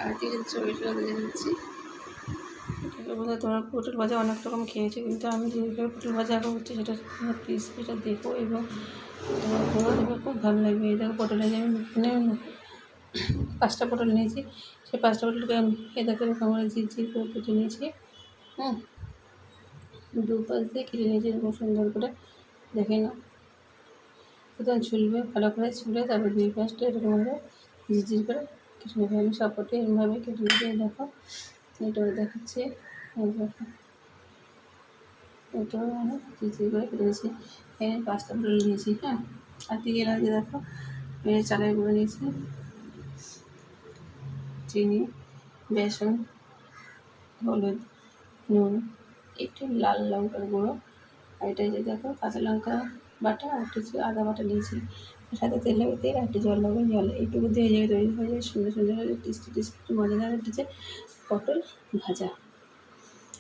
আর দিয়ে চর্বিটা ভেজে নিচ্ছি। বোধহয় তোমরা পটল ভাজা অনেক রকম খেয়েছো, কিন্তু আমি যেভাবে পটল ভাজা এখন করছি সেটা ক্রিসপিটা দেখো এবং তোমার পুরো দেখে খুব ভালো লাগবে। এই দেখো পটল ভেজে আমি এখানে 5টা পটল নিয়েছি। সেই 5টা পটলকে আমি এ দেখো এরকম করে ঝিরঝির করে কেটে নিয়েছি। দুপাশ দিয়ে কেটে নিয়েছি এরকম সুন্দর করে, দেখে নাও। প্রথম ছুলবে, ভালো করে ছুলে তারপর 2 পাশটা এরকমভাবে ঝিরঝির করে কেটে নেবে। আমি সবকটাই এরকমভাবে কেটে নিয়েছি। দেখো এটা দেখাচ্ছি, দেখো এটাও আমি ঝিরঝির করে কেটে নিয়েছি। এখানে 5টা পটল নিয়েছি। আর কী কী লাগছে দেখো, চালের গুঁড়ো নিয়েছি, চিনি, বেসন, হলুদ, নুন, একটু লাল লঙ্কার গুঁড়ো, আর এটা যে দেখো কাঁচা লঙ্কা বাটা, আর একটু আদা বাটা নিয়েছি। সাথে তেল লাগবে তেল, আর একটু জল লাগবে জল। এইটুকু দিয়ে হয়ে যাবে, তৈরি হয়ে যাবে সুন্দর সুন্দর টেস্টি মজাদার হচ্ছে পটল ভাজা।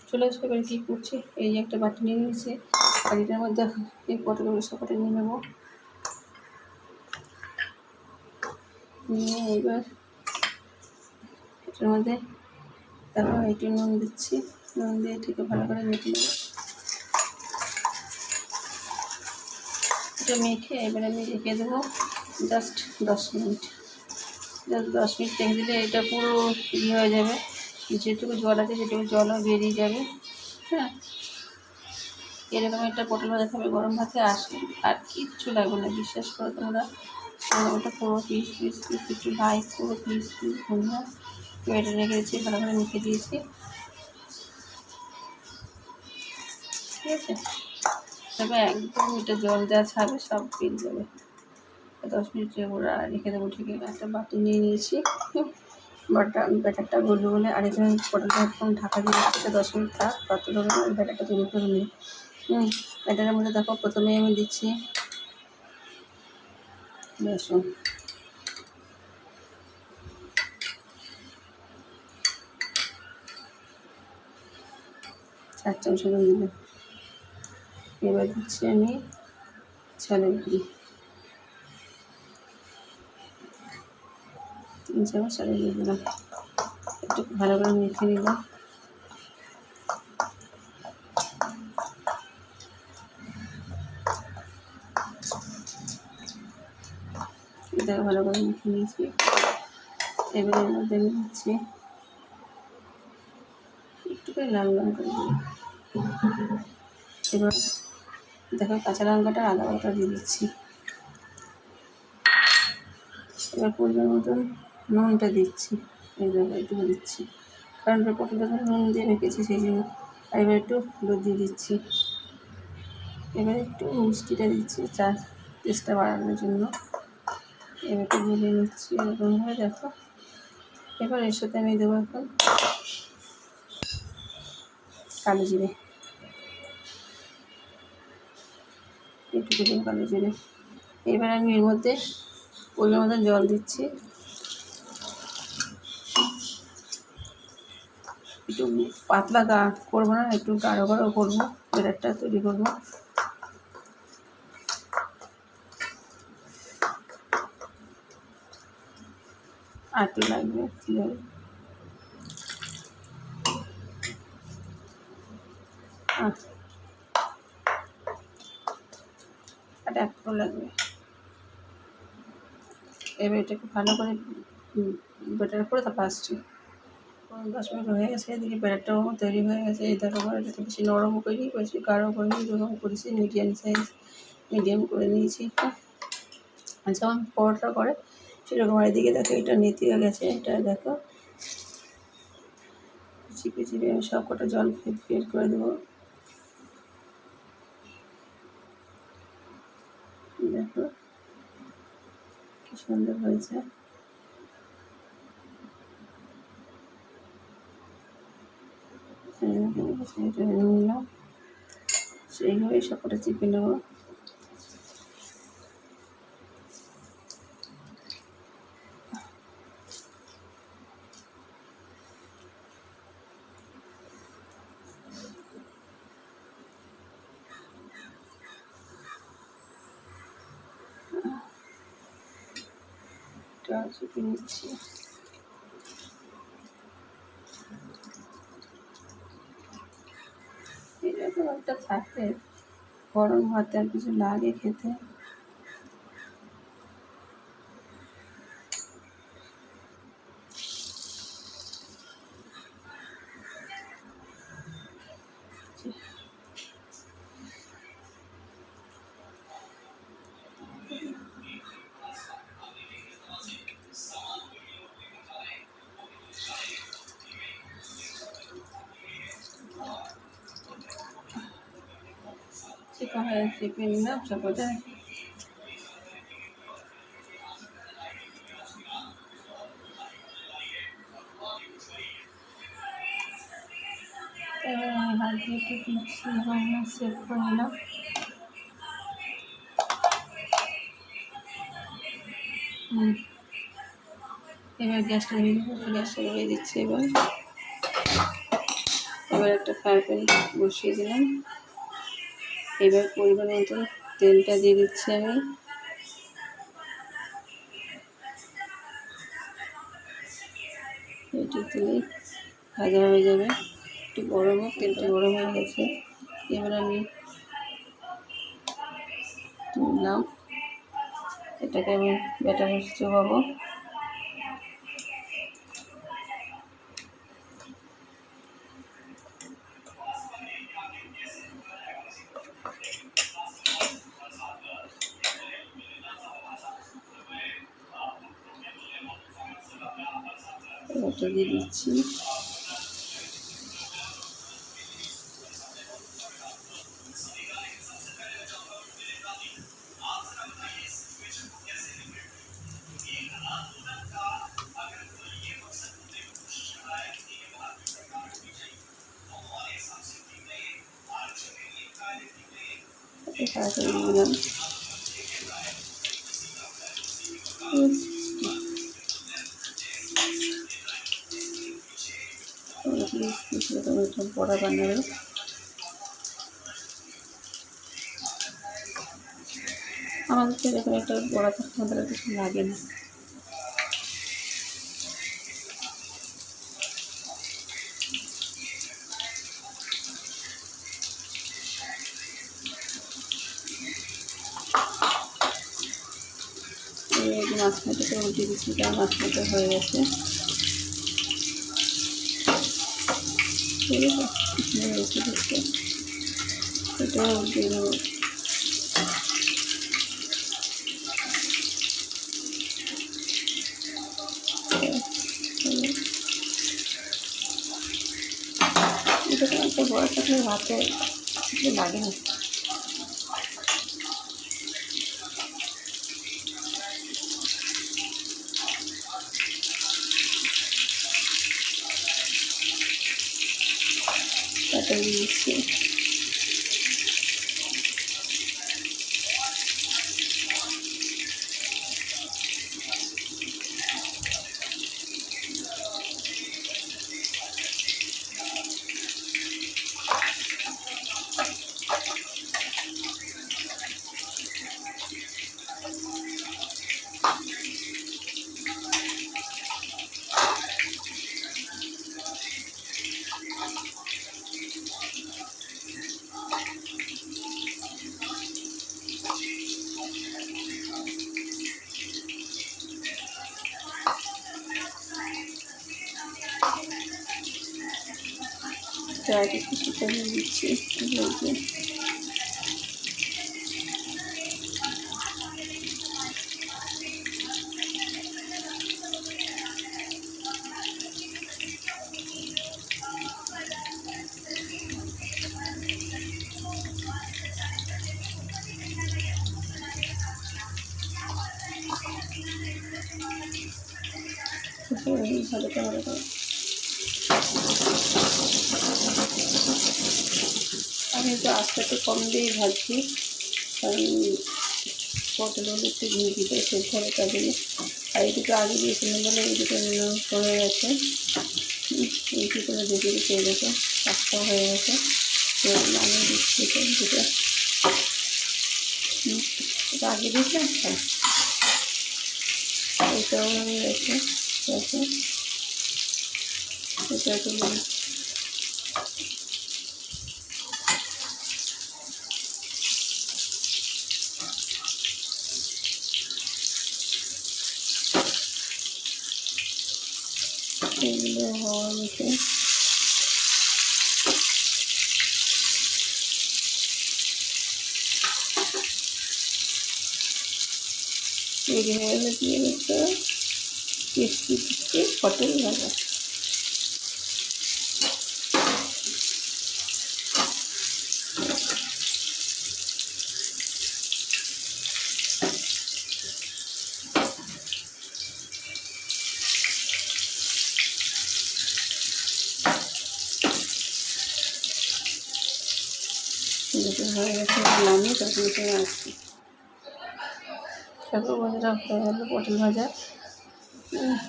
চলে আসবে। এবার কী করছি, এই যে একটা বাটি নিয়ে নিয়েছি, আর এটার মধ্যে এই পটলগুলো সবকটা নিয়ে নেবো। নিয়ে এবার এটার মধ্যে তারপর একটু নুন দিচ্ছি, নুন দিয়ে এটাকে ভালো করে মেখে নেব। এটা মেখে এবার আমি রেখে দেবো জাস্ট 10 মিনিট। জাস্ট 10 মিনিট রেখে দিলে এটা পুরো হয়ে যাবে, যেটুকু জল আছে সেটুকু জলও বেরিয়ে যাবে। এরকম একটা পটল ভাজা খাবে গরম ভাতে, আসে আর কিচ্ছু লাগবে না, বিশ্বাস করো তোমরা। ওটা পুরো পিস পিস পিস একটু লাইক পুরো পিস পিস ধনিয়া কেটে রেখে দিয়েছি, ভালো করে মেখে দিয়েছি। ঠিক আছে, তবে একদম এটা জল দেওয়া ছাড়বে, সব বেরিয়ে যাবে। 10 মিনিট রেখে দেবো। ঠিক একটা বাটি নিয়ে নিয়েছি, ব্যাটারটা গলবে বলে। আর এখানে পটলটা একদম ঢাকা দিয়ে রাখতে 10 মিনিট থাক, তত ধরনের ওই ব্যাটারটা তৈরি করে নিই। ব্যাটারের মধ্যে দেখো প্রথমেই আমি দিচ্ছি বেসন, চার চামচ দিলাম। এবার দিচ্ছি আমি চালের গুঁড়ি, 3 চামচ চালের গুঁড়ি দিলাম। একটু ভালো করে মেখে নিলাম। এটাকে ভালো করে মেখে নিয়েছি। এবার এর মধ্যে আমি দিচ্ছি একটু করে লাল লঙ্কা দিয়ে। এবার দেখো কাঁচা লঙ্কাটা আদা বাটা দিয়ে দিচ্ছি। এবার পরিমাণ মতন নুনটা দিচ্ছি, এই দেখো এইটুকু দিচ্ছি, কারণ পটলটা নুন দিয়ে রেখেছি সেই জন্য। আর এবার একটু হলুদ দিয়ে দিচ্ছি। এবার একটু মিষ্টিটা দিচ্ছি টেস্টটা বাড়ানোর জন্য। এবার একটু গুলে নিচ্ছি এরকমভাবে, দেখো। এবার এর সাথে আমি দেবো এখন কালো জিরে, একটু দেবো কালো জিরে। এবার আমি এর মধ্যে পরিমাণ মতন জল দিচ্ছি, একটু পাতলা করবো না, একটু গাঢ় গাঢ় করবো, ব্যাটারটা তৈরি করবো। আর একটু লাগবে, আর একটু লাগবে। এবার এটাকে ভালো করে ব্যাটার করে তারপর আসছি। 10 মিনিট হয়ে গেছে, এদিকে ব্যাটারটাও তৈরি হয়ে গেছে। এই দেখো এটাকে বেশি নরম করিনি, বেশি গাঢ় করিনি, এরকম করেছি মিডিয়াম করে নিয়েছি। যেমন পরোটা করে সেরকম। আর এদিকে দেখো এটা নেতি হয়ে গেছে, এটা দেখো চিপে চিপে আমি সব কটা জল বের করে দেবো। দেখো কি সুন্দর হয়েছে। সেটা নিলাম, সেইভাবেই সব কটা চিপে নেবো। চিপে নিচ্ছি। একটা থাকলে গরম ভাতে আর কিছু লাগে খেতে। চিকন হয়ে চেপে নিলাম চাপাটা। এবার আমি হাত দিয়ে একটু পিছিয়ে বানিয়ে সেভ করে নিলাম। এবার গ্যাসটা দিয়ে দেবো, গ্যাসটা ধরিয়ে দিচ্ছি। এবার একটা ফ্রাই প্যান বসিয়ে দিলাম। এবার পরিমাণ মতো তেলটা দিয়ে দিচ্ছি আমি। এটি দিলে ভাজা হয়ে যাবে, একটু গরম হোক। তেলটা গরম হয়ে গেছে, এবার আমি তুললাম। এটাকে আমি ব্যাটার চোবাবো। এটা দিয়ে দিচ্ছি। তাড়াতাড়ি দিলাম। বড়া বানাবে। আমাদের তো এরকম একটা বড়া থাকতে আমাদের কিছু লাগে না। মাছ মাথাটা উল্টে দিচ্ছি, তার মাছ মাথা হয়ে গেছে। ঠিক আছে, এটা উল্টে দেবো। এটা তো একটা বড় থাকলে ভাতে লাগে না। এটা দিচ্ছি। একটু শুকিয়ে দিচ্ছি। ভালো করে আমি তো আস্তে একটু কম দিয়েই ভাজছি, কারণ পটলগুলো একটু ঘি দিতে সেদ্ধ হবে, তার জন্য। আর এই দুটো আগে দিয়েছিলাম বলে এই দুটো হয়ে গেছে। এই দুটো ঢেকে দিতে গেছে, পাঁচটাও হয়ে গেছে। তো আমি দিচ্ছি দুটো। এটা আগে দিয়েছিলাম। হ্যাঁ, এটাও হয়ে গেছে। এটা একটু এগুলো হওয়ার মধ্যে রেডি হয়ে গেলে দিয়ে দিতে টেস্টি টেস্টি পটল ভাজা। যেটা হয়ে গেছে নামিয়ে তখন করে আসছি। তারপর বন্ধুরা হয়ে গেলো পটল ভাজা।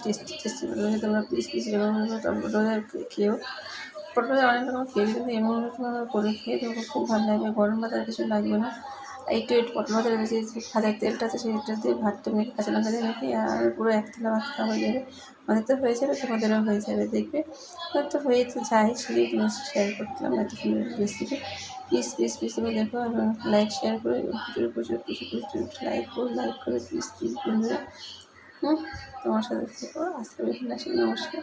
টেস্টি টেস্টি পটল ভাজা, তোমরা পিস পিস যেমন পটল ভাজা খেয়েও। পটল ভাজা অনেক রকম খেয়ে, কিন্তু এমন করে খেয়ে তোমাকে খুব ভালো লাগবে। গরম ভাত আর কিছু লাগবে না। একটু পটল ভাজার বেশি ভাজার তেলটা আছে, সেইটা দিয়ে ভাতটা মেখে কাঁচা লঙ্কা দিয়ে মেখে আর পুরো এক থালা ভাত খাওয়া হয়ে যাবে। আমাদের তো হয়ে যাবে, তোমাদেরও হয়ে যাবে। দেখবে তো হয়ে তো যাই, সেটাই তোমার শেয়ার করলাম এত সুন্দর রেসিপি। প্লিজ প্লিজ প্লিজ তুমি দেখো এবং লাইক শেয়ার করে প্রচুর প্রচুর প্রচুর প্রচুর লাইক করে প্লিজ প্লিজ বন্ধুরা। তোমার সাথে থেকো। আজকে বেশি না, নমস্কার।